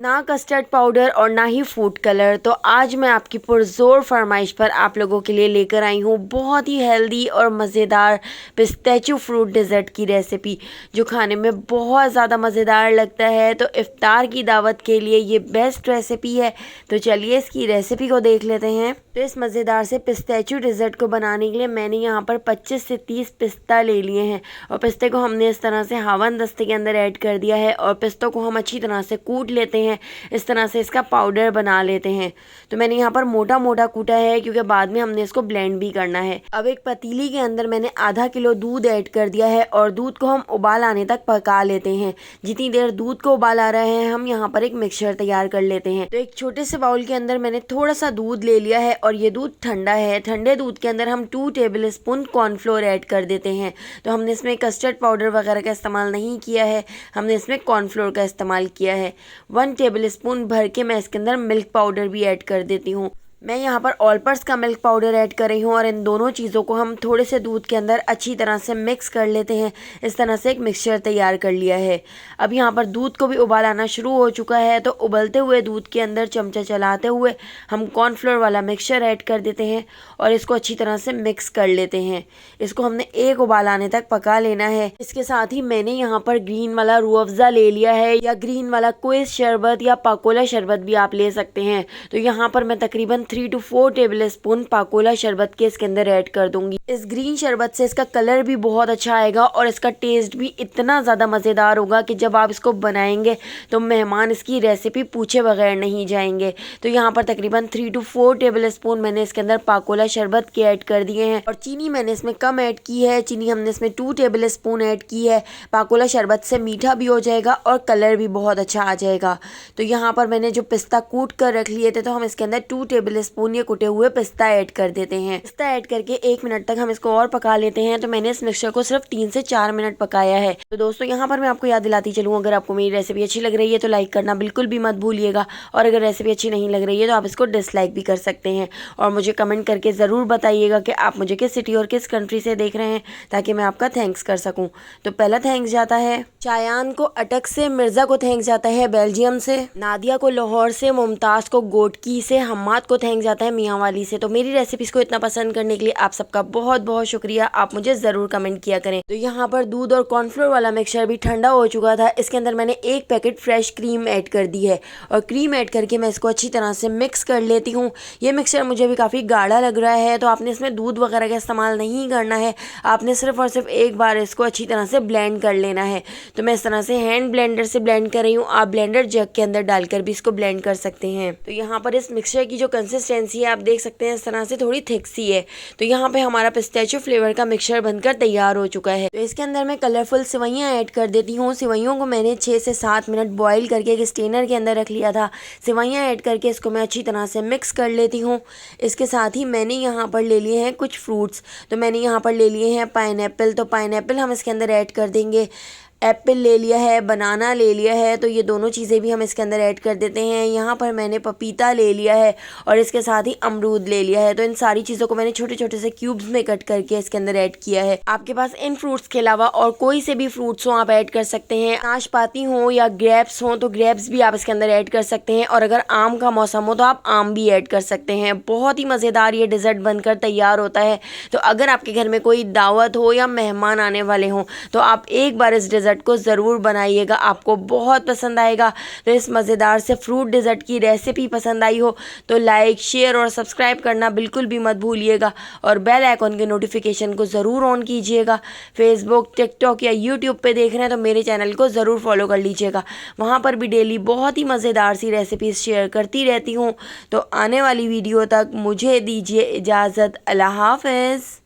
ना custard powder और ना ही फूड कलर। तो आज मैं आपकी पुरजोर फरमाइश पर आप लोगों के लिए लेकर आई हूँ बहुत ही हेल्दी और मज़ेदार पिस्ताचियो फ्रूट डेज़र्ट की रेसिपी, जो खाने में बहुत ज़्यादा मज़ेदार लगता है। तो इफ्तार की दावत के लिए ये बेस्ट रेसिपी है। तो चलिए इसकी रेसिपी को देख लेते हैं। तो इस मज़ेदार से पिस्ताचियो डेज़र्ट को बनाने के लिए मैंने यहाँ पर 25 से 30 पिस्ता ले लिए हैं और पिस्ते को हमने इस तरह से हावन दस्ते के अंदर ऐड कर दिया है और पिस्तों को हम अच्छी तरह से कूट लेते हैं। इस तरह से इसका पाउडर बना लेते हैं। तो मैंने यहाँ पर मोटा मोटा कूटा है क्योंकि बाद में हमने इसको ब्लेंड भी करना है। अब एक पतीली के अंदर मैंने आधा किलो दूध ऐड कर दिया है और दूध को हम उबाल आने तक पका लेते हैं। जितनी देर दूध को उबाल आ रहा है हम यहाँ पर एक मिक्सचर तैयार कर लेते हैं। तो एक छोटे से बाउल के अंदर मैंने थोड़ा सा दूध ले लिया है और ये दूध ठंडा है। ठंडे दूध के अंदर हम 2 टेबल स्पून कॉर्नफ्लोर ऐड कर देते हैं। तो हमने इसमें कस्टर्ड पाउडर वगैरह का इस्तेमाल नहीं किया है, हमने इसमें कॉर्नफ्लोर का इस्तेमाल किया है। 1 टेबल स्पून भर के मैं इसके अंदर मिल्क पाउडर भी ऐड कर देती हूँ। मैं यहाँ पर ऑल पर्पस का मिल्क पाउडर ऐड कर रही हूँ और इन दोनों चीज़ों को हम थोड़े से दूध के अंदर अच्छी तरह से मिक्स कर लेते हैं। इस तरह से एक मिक्सचर तैयार कर लिया है। अब यहाँ पर दूध को भी उबाल आना शुरू हो चुका है। तो उबलते हुए दूध के अंदर चमचा चलाते हुए हम कॉर्नफ्लोर वाला मिक्सचर ऐड कर देते हैं और इसको अच्छी तरह से मिक्स कर लेते हैं। इसको हमने एक उबाल आने तक पका लेना है। इसके साथ ही मैंने यहाँ पर ग्रीन वाला रूह अफ़ज़ा ले लिया है या ग्रीन वाला कोई शरबत या पाकोला शरबत भी आप ले सकते हैं। तो यहाँ पर मैं तकरीबन 3 to 4 टेबल स्पून पाकोला शरबत के इसके अंदर ऐड कर दूंगी। इस ग्रीन शरबत से इसका कलर भी बहुत अच्छा आएगा और इसका टेस्ट भी इतना ज़्यादा मज़ेदार होगा कि जब आप इसको बनाएंगे तो मेहमान इसकी रेसिपी पूछे बगैर नहीं जाएंगे। तो यहाँ पर तकरीबन 3 to 4 टेबल स्पून मैंने इसके अंदर पाकोला शरबत के ऐड कर दिए हैं और चीनी मैंने इसमें कम ऐड की है। चीनी हमने इसमें 2 टेबल स्पून ऐड की है। पाकोला शरबत से मीठा भी हो जाएगा और कलर भी बहुत अच्छा आ जाएगा। तो यहाँ पर मैंने जो पिस्ता कूट कर रख लिए थे तो हम इसके अंदर 2 टेबल स्पून ये कुटे हुए पिस्ता ऐड कर देते हैं। पिस्ता ऐड करके 1 मिनट तक हम इसको और पका लेते हैं। तो मैंने इस मिक्सचर को सिर्फ 3 से 4 मिनट पकाया है। तो दोस्तों यहाँ पर मैं आपको याद दिलाती चलूँ, अगर आपको मेरी रेसिपी अच्छी लग रही है तो लाइक करना बिल्कुल भी मत भूलिएगा और अगर रेसिपी अच्छी नहीं लग रही है तो आप इसको डिसलाइक भी कर सकते हैं और मुझे कमेंट करके ज़रूर बताइएगा कि आप मुझे किस सिटी और किस कंट्री से देख रहे हैं ताकि मैं आपका थैंक्स कर सकूँ। तो पहला थैंक्स जाता है चायान को अटक से, मिर्ज़ा को थैंक्स जाता है बेल्जियम से, नादिया को लाहौर से, मुमताज़ को गोटकी से, हम्माद को थैंक्स जाता है मियाँ वाली से। तो मेरी रेसिपीज़ को इतना पसंद करने के लिए आप सबका बहुत बहुत शुक्रिया। आप मुझे ज़रूर कमेंट किया करें। तो यहाँ पर दूध और कॉर्नफ्लोर वाला मिक्सचर भी ठंडा हो चुका था। इसके अंदर मैंने 1 पैकेट फ्रेश क्रीम ऐड कर दी है और क्रीम ऐड करके मैं इसको अच्छी तरह से मिक्स कर लेती हूँ। ये मिक्सचर मुझे भी काफ़ी गाढ़ा लग रहा है तो आपने इसमें दूध वगैरह का इस्तेमाल नहीं करना है। आपने सिर्फ और सिर्फ एक बार इसको अच्छी तरह से ब्लेंड कर लेना है। तो मैं इस तरह से हैंड ब्लेंडर से ब्लेंड कर रही हूँ। आप ब्लेंडर जग के अंदर डालकर भी इसको ब्लेंड कर सकते हैं। तो यहाँ पर इस मिक्सचर की जो कंसिस्टेंसी है आप देख सकते हैं इस तरह से थोड़ी थिक सी है। तो यहाँ पे हमारा पिस्ताचियो फ्लेवर का मिक्सचर बनकर तैयार हो चुका है। तो इसके अंदर मैं कलरफुल सेवइयाँ ऐड कर देती हूँ। सेवइयों को मैंने 6 से 7 मिनट बॉईल करके एक स्टेनर के अंदर रख लिया था। सेवइयाँ ऐड करके इसको मैं अच्छी तरह से मिक्स कर लेती हूँ। इसके साथ ही मैंने यहाँ पर ले लिए हैं कुछ फ्रूट्स। तो मैंने यहाँ पर ले लिए हैं पाइनएप्पल। तो पाइनएप्पल हम इसके अंदर ऐड कर देंगे। एप्पल ले लिया है, बनाना ले लिया है, तो ये दोनों चीज़ें भी हम इसके अंदर ऐड कर देते हैं। यहाँ पर मैंने पपीता ले लिया है और इसके साथ ही अमरूद ले लिया है। तो इन सारी चीज़ों को मैंने छोटे छोटे से क्यूब्स में कट करके इसके अंदर ऐड किया है। आपके पास इन फ्रूट्स के अलावा और कोई से भी फ्रूट्स हो आप ऐड कर सकते हैं। नाशपाती हो या ग्रेप्स हो तो ग्रेप्स भी आप इसके अंदर ऐड कर सकते हैं और अगर आम का मौसम हो तो आप आम भी ऐड कर सकते हैं। बहुत ही मज़ेदार ये डिज़र्ट बनकर तैयार होता है। तो अगर आपके घर में कोई दावत हो या मेहमान आने वाले हों तो आप एक बार इस डिज़र्ट को ज़रूर बनाइएगा, आपको बहुत पसंद आएगा। तो इस मज़ेदार से फ्रूट डिज़र्ट की रेसिपी पसंद आई हो तो लाइक, शेयर और सब्सक्राइब करना बिल्कुल भी मत भूलिएगा और बेल आइकॉन के नोटिफिकेशन को ज़रूर ऑन कीजिएगा। फेसबुक, टिकटॉक या यूट्यूब पे देख रहे हैं तो मेरे चैनल को ज़रूर फॉलो कर लीजिएगा। वहाँ पर भी डेली बहुत ही मज़ेदार सी रेसिपीज़ शेयर करती रहती हूँ। तो आने वाली वीडियो तक मुझे दीजिए इजाज़त। अल्लाह हाफ़िज़।